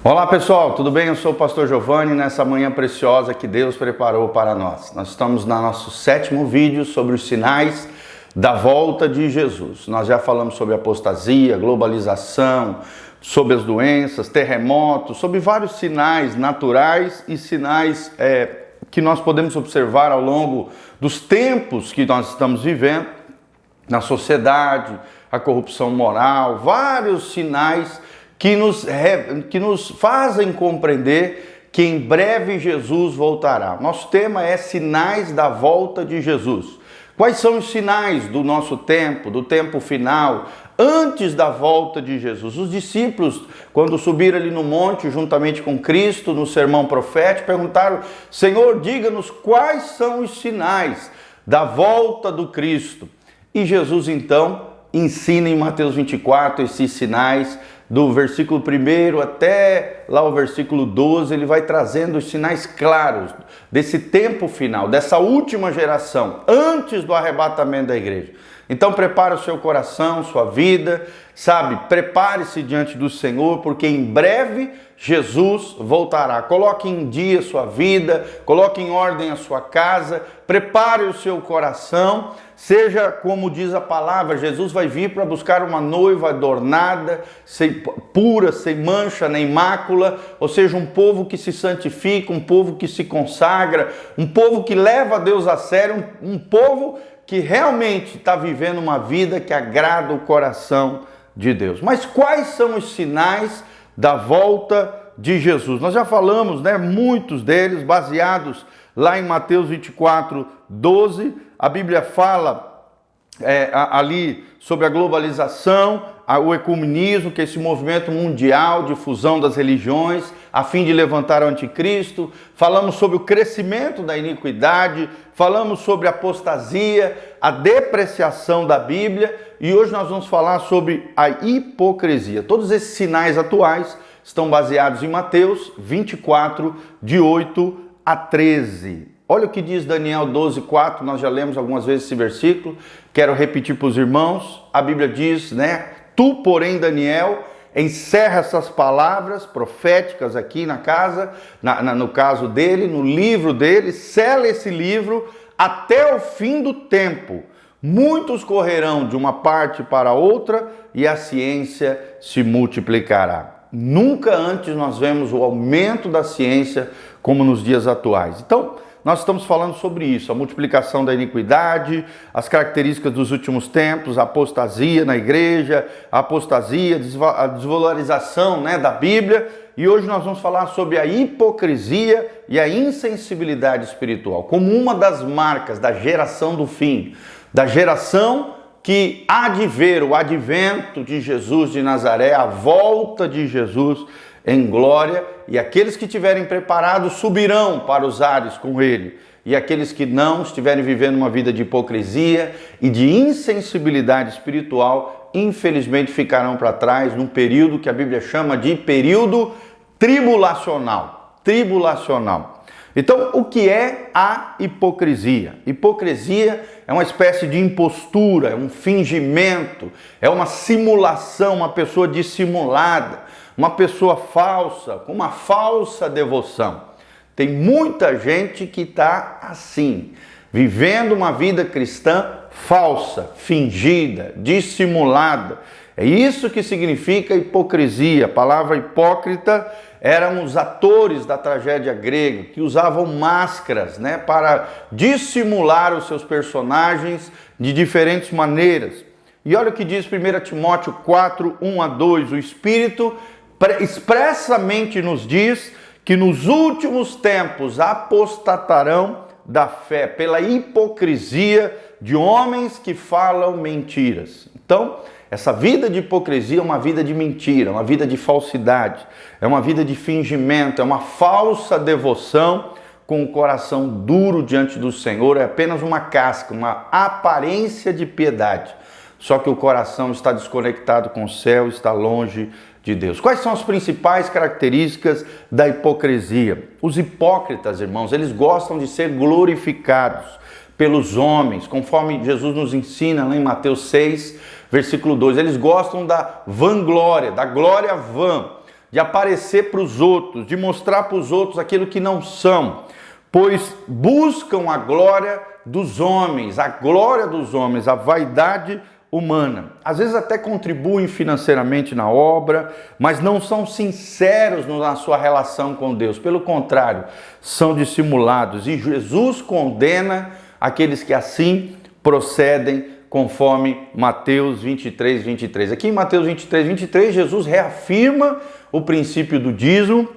Olá pessoal, tudo bem? Eu sou o pastor Giovanni, nessa manhã preciosa que Deus preparou para nós. Nós estamos no nosso 7º vídeo sobre os sinais da volta de Jesus. Nós já falamos sobre apostasia, globalização, sobre as doenças, terremotos, sobre vários sinais naturais e sinais que nós podemos observar ao longo dos tempos que nós estamos vivendo, na sociedade, a corrupção moral, vários sinais que nos fazem compreender que em breve Jesus voltará. Nosso tema é sinais da volta de Jesus. Quais são os sinais do nosso tempo, do tempo final, antes da volta de Jesus? Os discípulos, quando subiram ali no monte juntamente com Cristo, no sermão profético, perguntaram: Senhor, diga-nos quais são os sinais da volta do Cristo. E Jesus então ensina em Mateus 24 esses sinais. Do versículo 1 até lá o versículo 12, ele vai trazendo os sinais claros desse tempo final, dessa última geração, antes do arrebatamento da igreja. Então prepare o seu coração, sua vida, prepare-se diante do Senhor, porque em breve Jesus voltará. Coloque em dia a sua vida, coloque em ordem a sua casa, prepare o seu coração, seja como diz a palavra, Jesus vai vir para buscar uma noiva adornada, pura, sem mancha nem mácula, ou seja, um povo que se santifica, um povo que se consagra, um povo que leva a Deus a sério, um povo que realmente está vivendo uma vida que agrada o coração de Deus. Mas quais são os sinais da volta de Jesus? Nós já falamos, muitos deles, baseados lá em Mateus 24, 12. A Bíblia fala ali sobre a globalização, o ecumenismo, que é esse movimento mundial de fusão das religiões, a fim de levantar o anticristo. Falamos sobre o crescimento da iniquidade, falamos sobre a apostasia, a depreciação da Bíblia, e hoje nós vamos falar sobre a hipocrisia. Todos esses sinais atuais estão baseados em Mateus 24, de 8 a 13. Olha o que diz Daniel 12, 4, nós já lemos algumas vezes esse versículo, quero repetir para os irmãos. A Bíblia diz, tu, porém, Daniel, encerra essas palavras proféticas aqui na casa, no caso dele, no livro dele, sela esse livro até o fim do tempo. Muitos correrão de uma parte para outra e a ciência se multiplicará. Nunca antes nós vemos o aumento da ciência como nos dias atuais. Então, nós estamos falando sobre isso, a multiplicação da iniquidade, as características dos últimos tempos, a apostasia na igreja, a apostasia, a desvalorização da Bíblia. E hoje nós vamos falar sobre a hipocrisia e a insensibilidade espiritual, como uma das marcas da geração do fim, da geração que há de ver o advento de Jesus de Nazaré, a volta de Jesus em glória, e aqueles que estiverem preparados subirão para os ares com ele, e aqueles que não estiverem vivendo uma vida de hipocrisia e de insensibilidade espiritual, infelizmente ficarão para trás num período que a Bíblia chama de período tribulacional. Então, o que é a hipocrisia? Hipocrisia é uma espécie de impostura, é um fingimento, é uma simulação, uma pessoa dissimulada, uma pessoa falsa, com uma falsa devoção. Tem muita gente que está assim, vivendo uma vida cristã falsa, fingida, dissimulada. É isso que significa hipocrisia. A palavra hipócrita eram os atores da tragédia grega, que usavam máscaras, para dissimular os seus personagens de diferentes maneiras. E olha o que diz 1 Timóteo 4, 1 a 2, o Espírito expressamente nos diz que nos últimos tempos apostatarão da fé pela hipocrisia de homens que falam mentiras. Então, essa vida de hipocrisia é uma vida de mentira, uma vida de falsidade, é uma vida de fingimento, é uma falsa devoção com o coração duro diante do Senhor, é apenas uma casca, uma aparência de piedade. Só que o coração está desconectado com o céu, está longe de Deus. Quais são as principais características da hipocrisia? Os hipócritas, irmãos, eles gostam de ser glorificados pelos homens, conforme Jesus nos ensina lá em Mateus 6, versículo 2. Eles gostam da vanglória, da glória vã. de aparecer para os outros, de mostrar para os outros aquilo que não são, pois buscam a glória dos homens, a vaidade humana. Às vezes até contribuem financeiramente na obra, mas não são sinceros na sua relação com Deus. Pelo contrário, são dissimulados. E Jesus condena aqueles que assim procedem, conforme Mateus 23, 23. Aqui em Mateus 23, 23, Jesus reafirma o princípio do dízimo.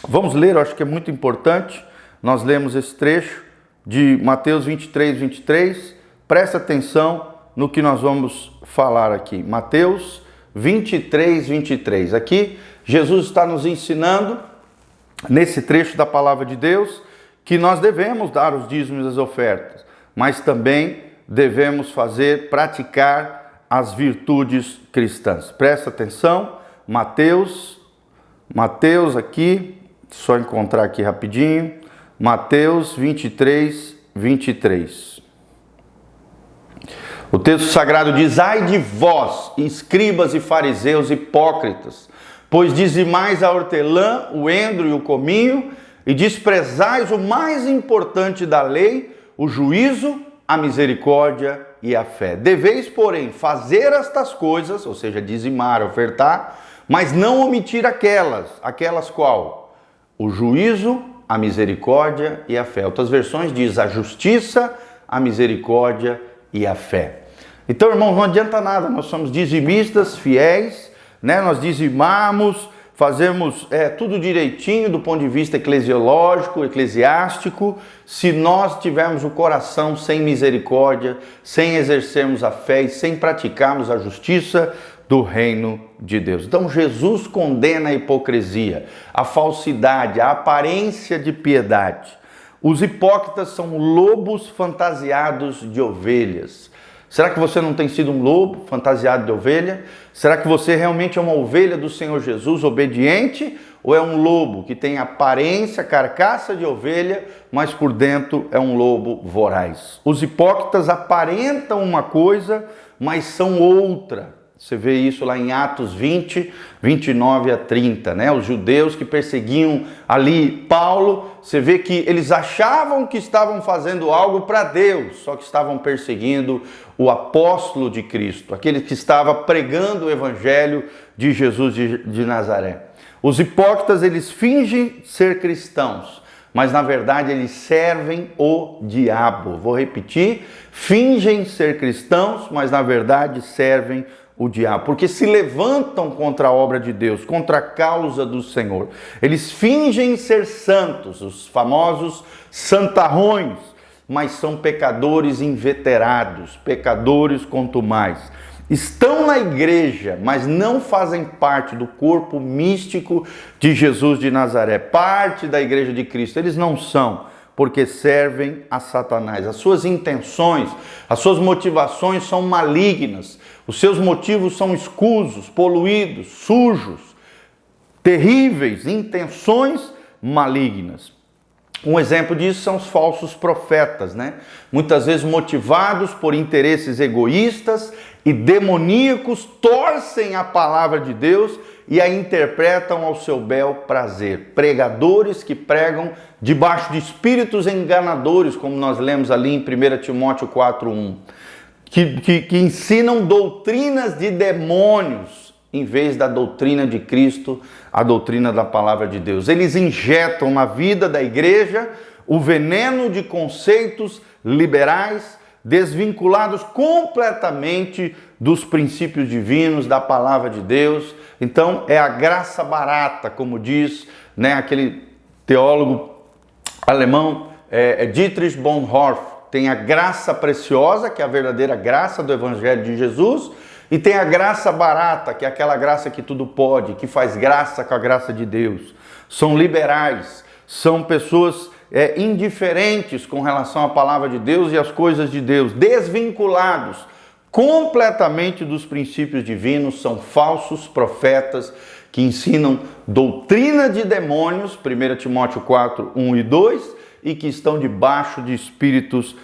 Vamos ler, eu acho que é muito importante. Nós lemos esse trecho de Mateus 23, 23. Presta atenção no que nós vamos falar aqui. Mateus 23, 23. Aqui, Jesus está nos ensinando, nesse trecho da palavra de Deus, que nós devemos dar os dízimos e as ofertas, mas também devemos praticar as virtudes cristãs. Presta atenção, Mateus aqui, só encontrar aqui rapidinho, Mateus 23, 23. O texto sagrado diz: ai de vós, escribas e fariseus hipócritas, pois dizimais a hortelã, o endro e o cominho, e desprezais o mais importante da lei, o juízo, a misericórdia e a fé. Deveis, porém, fazer estas coisas, ou seja, dizimar, ofertar, mas não omitir aquelas qual? O juízo, a misericórdia e a fé. Outras versões diz a justiça, a misericórdia e a fé. Então, irmãos, não adianta nada, nós somos dizimistas, fiéis, né? Nós dizimamos, fazemos tudo direitinho do ponto de vista eclesiológico, eclesiástico, se nós tivermos o coração sem misericórdia, sem exercermos a fé e sem praticarmos a justiça do reino de Deus. Então, Jesus condena a hipocrisia, a falsidade, a aparência de piedade. Os hipócritas são lobos fantasiados de ovelhas. Será que você não tem sido um lobo fantasiado de ovelha? Será que você realmente é uma ovelha do Senhor Jesus, obediente? Ou é um lobo que tem aparência, carcaça de ovelha, mas por dentro é um lobo voraz? Os hipócritas aparentam uma coisa, mas são outra. Você vê isso lá em Atos 20, 29 a 30, né? Os judeus que perseguiam ali Paulo, você vê que eles achavam que estavam fazendo algo para Deus, só que estavam perseguindo o apóstolo de Cristo, aquele que estava pregando o evangelho de Jesus de Nazaré. Os hipócritas, eles fingem ser cristãos, mas na verdade eles servem o diabo. Vou repetir, fingem ser cristãos, mas na verdade servem o diabo, porque se levantam contra a obra de Deus, contra a causa do Senhor. Eles fingem ser santos, os famosos santarrões, mas são pecadores inveterados, pecadores contumais. Estão na igreja, mas não fazem parte do corpo místico de Jesus de Nazaré, parte da igreja de Cristo. Eles não são, porque servem a Satanás. As suas intenções, as suas motivações são malignas. Os seus motivos são escusos, poluídos, sujos, terríveis, intenções malignas. Um exemplo disso são os falsos profetas, né? Muitas vezes motivados por interesses egoístas e demoníacos, torcem a palavra de Deus e a interpretam ao seu bel prazer. Pregadores que pregam debaixo de espíritos enganadores, como nós lemos ali em 1 Timóteo 4:1, que ensinam doutrinas de demônios, em vez da doutrina de Cristo, a doutrina da palavra de Deus. Eles injetam na vida da igreja o veneno de conceitos liberais, desvinculados completamente dos princípios divinos, da palavra de Deus. Então é a graça barata, como diz, né, aquele teólogo alemão, Dietrich Bonhoeffer. Tem a graça preciosa, que é a verdadeira graça do Evangelho de Jesus, e tem a graça barata, que é aquela graça que tudo pode, que faz graça com a graça de Deus. São liberais, são pessoas indiferentes com relação à palavra de Deus e às coisas de Deus, desvinculados completamente dos princípios divinos, são falsos profetas que ensinam doutrina de demônios, 1 Timóteo 4, 1 e 2, e que estão debaixo de espíritos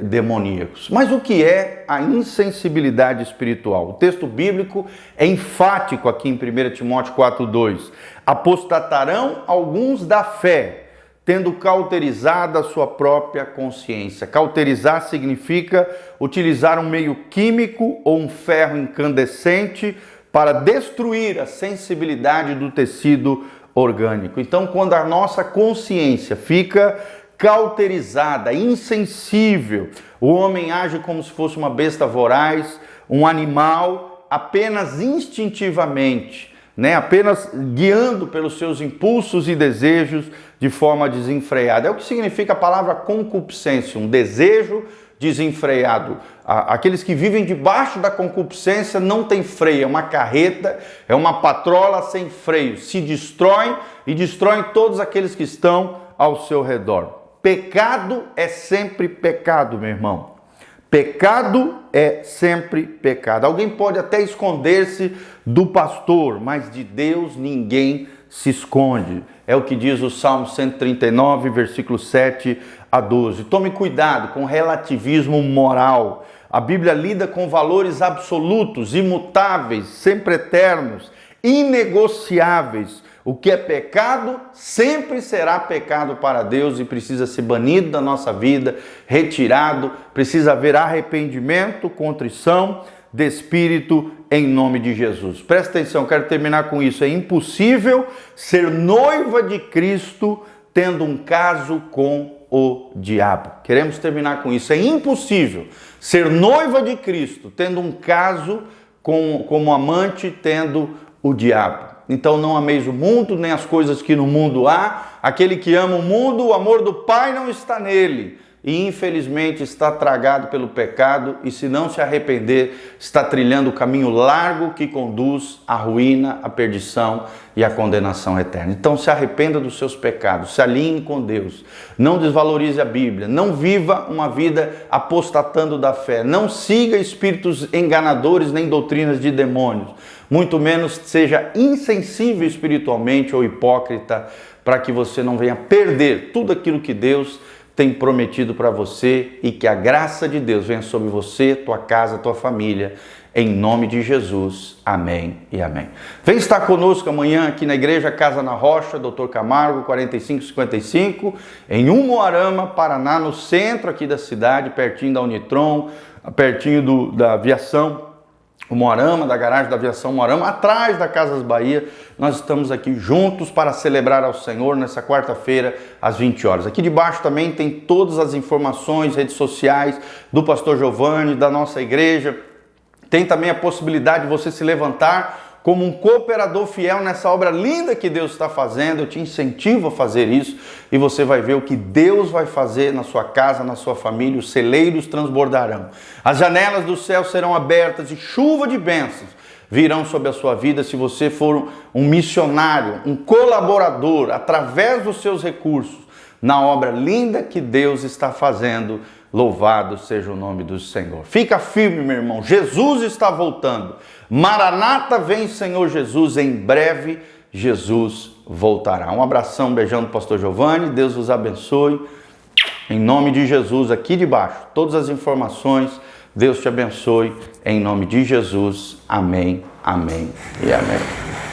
demoníacos. Mas o que é a insensibilidade espiritual? O texto bíblico é enfático aqui em 1 Timóteo 4,2. Apostatarão alguns da fé, tendo cauterizado a sua própria consciência. Cauterizar significa utilizar um meio químico ou um ferro incandescente para destruir a sensibilidade do tecido orgânico. Então, quando a nossa consciência fica cauterizada, insensível, o homem age como se fosse uma besta voraz, um animal, apenas instintivamente, apenas guiando pelos seus impulsos e desejos de forma desenfreada. É o que significa a palavra concupiscência, um desejo desenfreado. Aqueles que vivem debaixo da concupiscência não tem freio, é uma carreta, é uma patrola sem freio, se destroem e destroem todos aqueles que estão ao seu redor. Pecado é sempre pecado, meu irmão. Pecado é sempre pecado. Alguém pode até esconder-se do pastor, mas de Deus ninguém se esconde. É o que diz o Salmo 139, versículos 7 a 12. Tome cuidado com relativismo moral. A Bíblia lida com valores absolutos, imutáveis, sempre eternos, inegociáveis. O que é pecado sempre será pecado para Deus e precisa ser banido da nossa vida, retirado. Precisa haver arrependimento, contrição de espírito em nome de Jesus. Presta atenção, quero terminar com isso. É impossível ser noiva de Cristo tendo um caso com o diabo. Queremos terminar com isso. É impossível ser noiva de Cristo tendo um caso como amante tendo o diabo. Então não ameis o mundo, nem as coisas que no mundo há. Aquele que ama o mundo, o amor do Pai não está nele. E infelizmente está tragado pelo pecado e se não se arrepender, está trilhando o caminho largo que conduz à ruína, à perdição e à condenação eterna. Então se arrependa dos seus pecados, se alinhe com Deus, não desvalorize a Bíblia, não viva uma vida apostatando da fé, não siga espíritos enganadores nem doutrinas de demônios, muito menos seja insensível espiritualmente ou hipócrita, para que você não venha perder tudo aquilo que Deus tem prometido para você e que a graça de Deus venha sobre você, tua casa, tua família, em nome de Jesus. Amém e amém. Vem estar conosco amanhã aqui na Igreja Casa na Rocha, Dr. Camargo, 4555, em Umuarama, Paraná, no centro aqui da cidade, pertinho da Unitron, pertinho da aviação Umuarama, da garagem da aviação Umuarama, atrás da Casas Bahia. Nós estamos aqui juntos para celebrar ao Senhor nessa quarta-feira às 20 horas. Aqui debaixo também tem todas as informações, redes sociais do pastor Giovanni, da nossa igreja. Tem também a possibilidade de você se levantar como um cooperador fiel nessa obra linda que Deus está fazendo. Eu te incentivo a fazer isso e você vai ver o que Deus vai fazer na sua casa, na sua família. Os celeiros transbordarão. As janelas do céu serão abertas e chuva de bênçãos virão sobre a sua vida se você for um missionário, um colaborador, através dos seus recursos, na obra linda que Deus está fazendo. Louvado seja o nome do Senhor. Fica firme, meu irmão. Jesus está voltando. Maranata, vem, Senhor Jesus. Em breve, Jesus voltará. Um abração, um beijão do pastor Giovanni. Deus vos abençoe. Em nome de Jesus, aqui debaixo, todas as informações. Deus te abençoe. Em nome de Jesus. Amém, amém e amém.